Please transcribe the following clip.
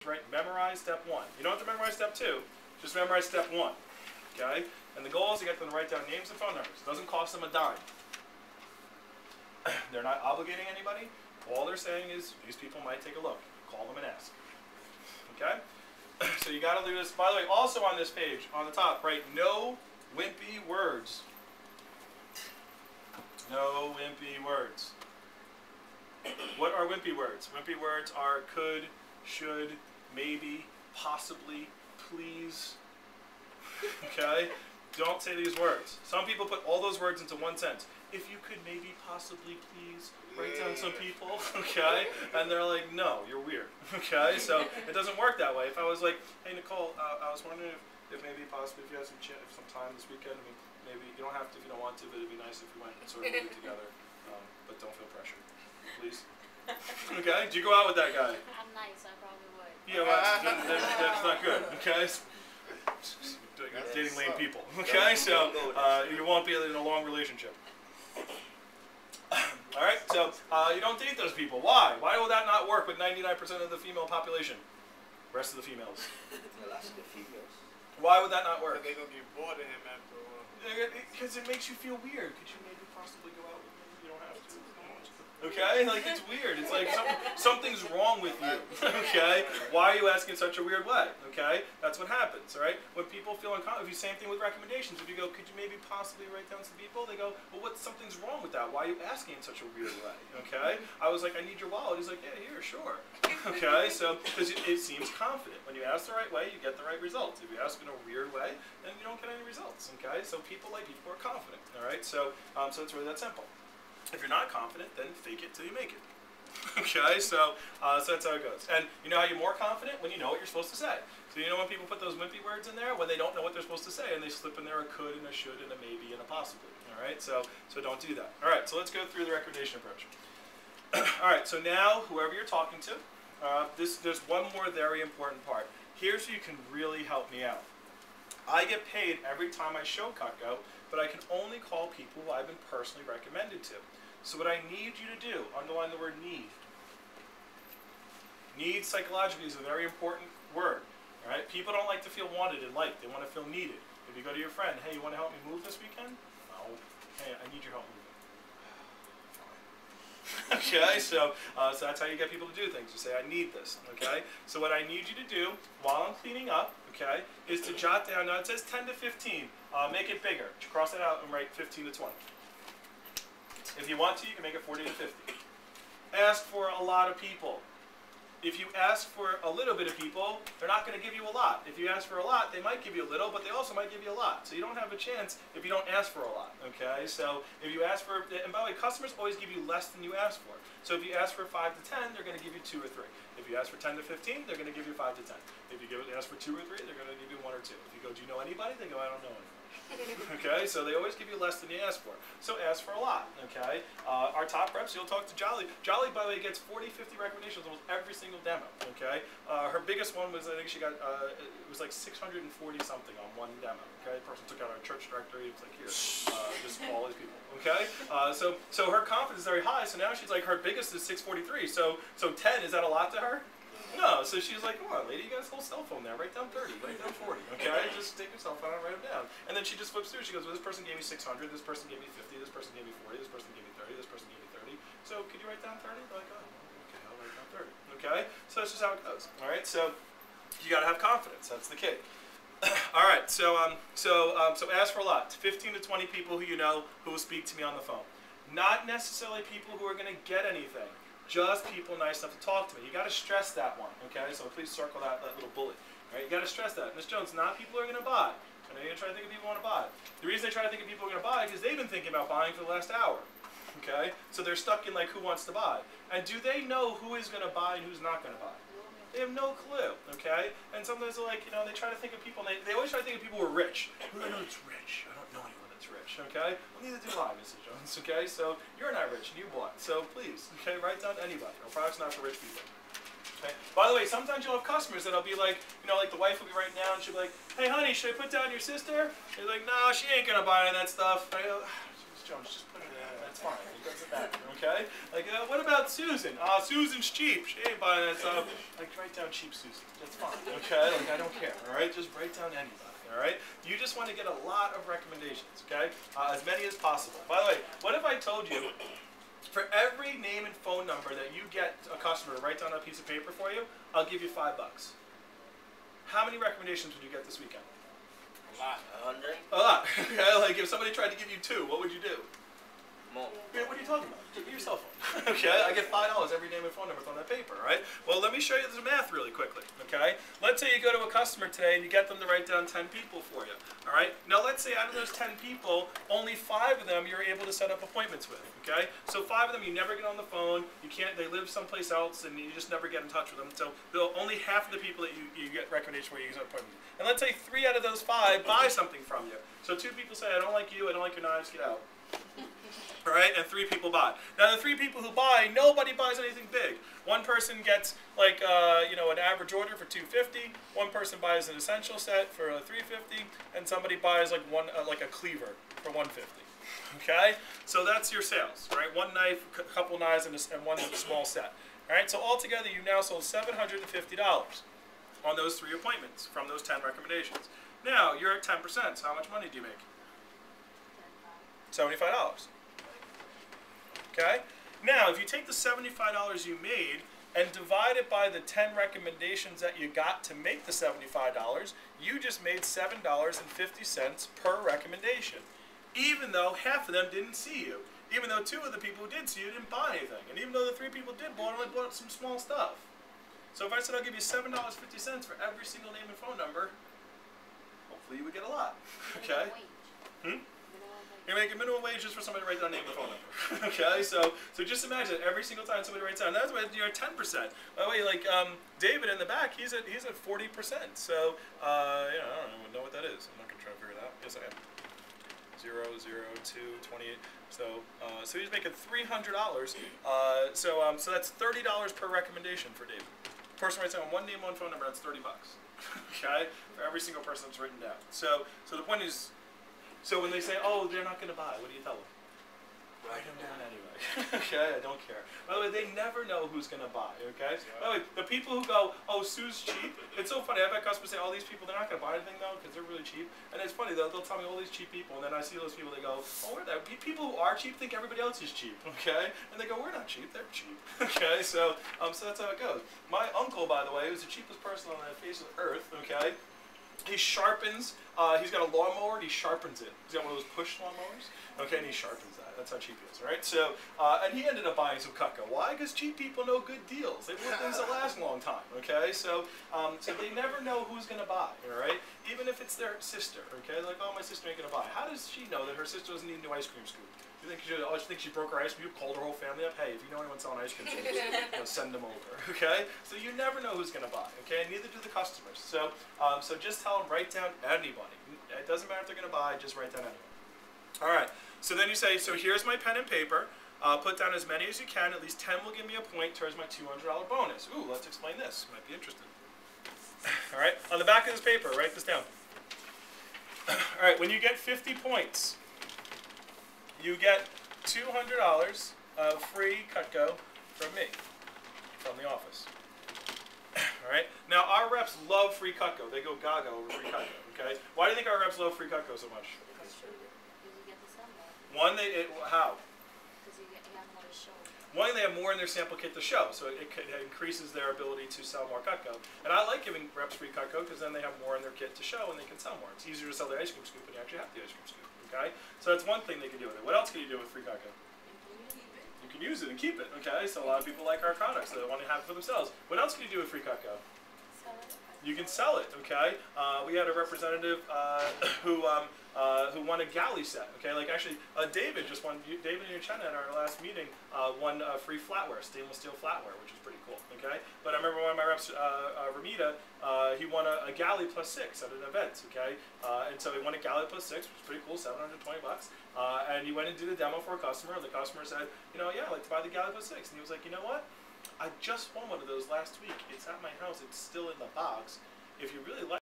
right? Memorize step 1. You don't have to memorize step 2. Just memorize step 1. Okay? And the goal is to get them to write down names and phone numbers. It doesn't cost them a dime. They're not obligating anybody. All they're saying is these people might take a look. Call them and ask. Okay? So you got to do this. By the way, also on this page, on the top, write no wimpy words. No wimpy words. What are wimpy words? Wimpy words are could, should, maybe, possibly, please. Okay? Don't say these words. Some people put all those words into one sentence. If you could maybe, possibly, please, write down some people, okay? And they're like, no, you're weird, okay? So it doesn't work that way. If I was like, hey, Nicole, I was wondering if maybe possibly if you had some time this weekend, I mean, maybe you don't have to if you don't want to, but it'd be nice if we went and sort of movie together. But don't feel pressured, please. Okay? Do you go out with that guy? I'm nice, I probably would. Yeah, well, that's not good, okay? Dating lame people, okay? So you won't be in a long relationship. Alright, so you don't date those people. Why? Why will that not work with 99% of the female population? Rest of the females. Why would that not work? They're going to get bored of him after a while. Because it makes you feel weird. Could you maybe possibly go out with me? You don't have to. Okay? Like, it's weird. It's like something's wrong with you. Okay? Why are you asking in such a weird way? Okay? That's what happens, all right? When people feel uncomfortable, same thing with recommendations. If you go, could you maybe possibly write down some people? They go, well, something's wrong with that? Why are you asking in such a weird way? Okay? I was like, I need your wallet. He's like, yeah, here, sure. Okay? So, because it seems confident. When you ask the right way, you get the right results. If you ask in a weird way, then you don't get any results. Okay? So people like people who are confident. All right? So it's really that simple. If you're not confident, then fake it till you make it. Okay, so that's how it goes. And you know how you're more confident? When you know what you're supposed to say. So you know when people put those wimpy words in there? When they don't know what they're supposed to say, and they slip in there a could, and a should, and a maybe, and a possibly. All right, so don't do that. All right, so let's go through the recommendation approach. All right, so now whoever you're talking to, there's one more very important part. Here's where you can really help me out. I get paid every time I show Cutco, but I can only call people who I've been personally recommended to. So what I need you to do, underline the word need. Need psychologically is a very important word. All right? People don't like to feel wanted and liked. They want to feel needed. If you go to your friend, hey, you want to help me move this weekend? No. Hey, I need your help moving. Okay, so that's how you get people to do things. You say, I need this, okay? So what I need you to do while I'm cleaning up, okay, is to jot down, now it says 10 to 15. Make it bigger. Cross it out and write 15 to 20. If you want to, you can make it 40 to 50. Ask for a lot of people. If you ask for a little bit of people, they're not going to give you a lot. If you ask for a lot, they might give you a little, but they also might give you a lot. So you don't have a chance if you don't ask for a lot, okay? So if you ask for, and by the way, customers always give you less than you ask for. So if you ask for 5 to 10, they're going to give you 2 or 3. If you ask for 10 to 15, they're going to give you 5 to 10. If you ask for 2 or 3, they're going to give you 1 or 2. If you go, do you know anybody? They go, I don't know anybody. Okay, so they always give you less than you ask for. So ask for a lot, okay? Our top reps, you'll talk to Jolly. Jolly, by the way, gets 40, 50 recommendations almost every single demo, okay? Her biggest one was, I think she got, it was like 640 something on one demo, okay? The person took out our church directory, it's like, here, just all these people, okay? So her confidence is very high, so now she's like, her biggest is 643, so 10, is that a lot to her? No, so she's like, come on, lady, you got this whole cell phone there. Write down 30, write down 40, okay? Just take your cell phone and write them down. And then she just flips through. She goes, well, this person gave me 600, this person gave me 50, this person gave me 40, this person gave me 30, this person gave me 30. So could you write down 30? They're like, oh, okay, I'll write down 30, okay? So that's just how it goes, all right? So you got to have confidence. That's the key. All right, so ask for a lot. 15 to 20 people who you know who will speak to me on the phone. Not necessarily people who are going to get anything. Just people nice enough to talk to me. You got to stress that one, okay? So please circle that little bullet. All right, you got to stress that. Ms. Jones, not people who are going to buy. I know you're going to try to think of people who want to buy. The reason they try to think of people who are going to buy is because they've been thinking about buying for the last hour, okay? So they're stuck in like who wants to buy. And do they know who is going to buy and who's not going to buy? They have no clue, okay? And sometimes they're like, you know, they try to think of people, and they always try to think of people who are rich. Who do I know that's rich? I don't know anyone that's rich, okay? Well, neither do I, Mrs. Jones, okay? So you're not rich, and you bought. So please, okay, write down anybody. Our product's not for rich people. Okay? By the way, sometimes you'll have customers that'll be like, you know, like the wife will be writing down, and she'll be like, hey, honey, should I put down your sister? You're like, no, she ain't going to buy any of that stuff. I go, Jones, just put it in. That's fine. It doesn't matter. Okay. Like, what about Susan? Susan's cheap. She ain't buying that stuff. Like, write down cheap Susan. That's fine. Okay. Like, I don't care. All right. Just write down anybody. All right. You just want to get a lot of recommendations. Okay. As many as possible. By the way, what if I told you, for every name and phone number that you get a customer to write down on a piece of paper for you, I'll give you $5. How many recommendations would you get this weekend? A lot. 100? A lot. Okay, like if somebody tried to give you 2, what would you do? More. What are you talking about? Give me your cell phone. Okay, I get $5 every name and phone number on that paper, right? Well, let me show you the math really quickly, okay? Let's say you go to a customer today and you get them to write down 10 people for you, all right? Now, let's say out of those 10 people, only 5 of them you're able to set up appointments with, okay? So 5 of them you never get on the phone, you can't, they live someplace else, and you just never get in touch with them. So only half of the people that you get recommendations for, you get an appointment. And let's say 3 out of those 5 buy something from you. So 2 people say, I don't like you, I don't like your knives, get out. All right, and 3 people buy. Now the 3 people who buy, nobody buys anything big. One person gets like an average order for $250. One person buys an essential set for $350, and somebody buys like like a cleaver for $150. Okay, so that's your sales, right? 1 knife, a couple knives, and 1 small set. All right, so altogether you now sold $750 on those 3 appointments from those 10 recommendations. Now you're at 10%. So how much money do you make? $75. Okay? Now, if you take the $75 you made and divide it by the 10 recommendations that you got to make the $75, you just made $7.50 per recommendation. Even though half of them didn't see you. Even though 2 of the people who did see you didn't buy anything. And even though the 3 people did buy, only bought some small stuff. So if I said I'll give you $7.50 for every single name and phone number, hopefully you would get a lot. Okay? You're making minimum wage just for somebody to write down name and phone number. Okay, so just imagine every single time somebody writes down. That's why you're at 10%. By the way, like David in the back, he's at 40%. So I don't even know what that is. I'm not gonna try to figure it out. Yes, I am. 0, 0, 2, 28. So he's making $300. So that's $30 per recommendation for David. Person writes down 1 name, 1 phone number. That's $30. Okay, for every single person that's written down. So the point is. So when they say, oh, they're not going to buy, what do you tell them? Write them down anyway. Okay, I don't care. By the way, they never know who's going to buy, okay? By the way, the people who go, oh, Sue's cheap, it's so funny. I've had customers say, oh, these people, they're not going to buy anything, though, because they're really cheap. And it's funny, they'll tell me all these cheap people, and then I see those people, they go, oh, we're that. People who are cheap think everybody else is cheap, okay? And they go, we're not cheap, they're cheap. Okay, so that's how it goes. My uncle, by the way, was the cheapest person on the face of the earth, okay? He sharpens, he's got a lawnmower and he sharpens it. He's got one of those push lawnmowers, okay, and he sharpens that. That's how cheap he is, right? So, and he ended up buying some Cutco. Why? Because cheap people know good deals. They want things that last a long time, okay? So they never know who's going to buy, all right? Even if it's their sister, okay? Like, oh, my sister ain't going to buy. How does she know that her sister doesn't need a new ice cream scoop? You think she broke her ice cream scoop, called her whole family up? Hey, if you know anyone selling ice cream scoops, send them over, okay? So you never know who's going to buy, okay? And neither do the customers. So just tell them, write down anybody. It doesn't matter if they're going to buy, just write down anybody. All right. So then you say, so here's my pen and paper. Put down as many as you can. At least 10 will give me a point towards my $200 bonus. Ooh, let's explain this. You might be interested. All right. On the back of this paper, write this down. All right. When you get 50 points, you get $200 of free Cutco from me, from the office. All right. Now our reps love free Cutco. They go gaga over free Cutco. Okay. Why do you think our reps love free Cutco so much? One, how? Because you have more to show. One, they have more in their sample kit to show, so it increases their ability to sell more Cutco. And I like giving reps free Cutco because then they have more in their kit to show and they can sell more. It's easier to sell the ice cream scoop when you actually have the ice cream scoop. Okay, so that's one thing they can do with it. What else can you do with free Cutco? You can use it and keep it. Okay, so a lot of people like our products, so they want to have it for themselves. What else can you do with free Cutco? Sell it. You can sell it. Okay, we had a representative who won a galley set. Okay, like actually, David just won. David and Uchenna at our last meeting won free flatware, stainless steel flatware, which is pretty cool. Okay, but I remember one of my reps, Ramita, he won a galley +6 at an event. Okay, and so he won a galley +6, which is pretty cool, $720. And he went and did a demo for a customer, and the customer said, yeah, I'd like to buy the galley +6, and he was like, you know what? I just won one of those last week. It's at my house. It's still in the box. If you really like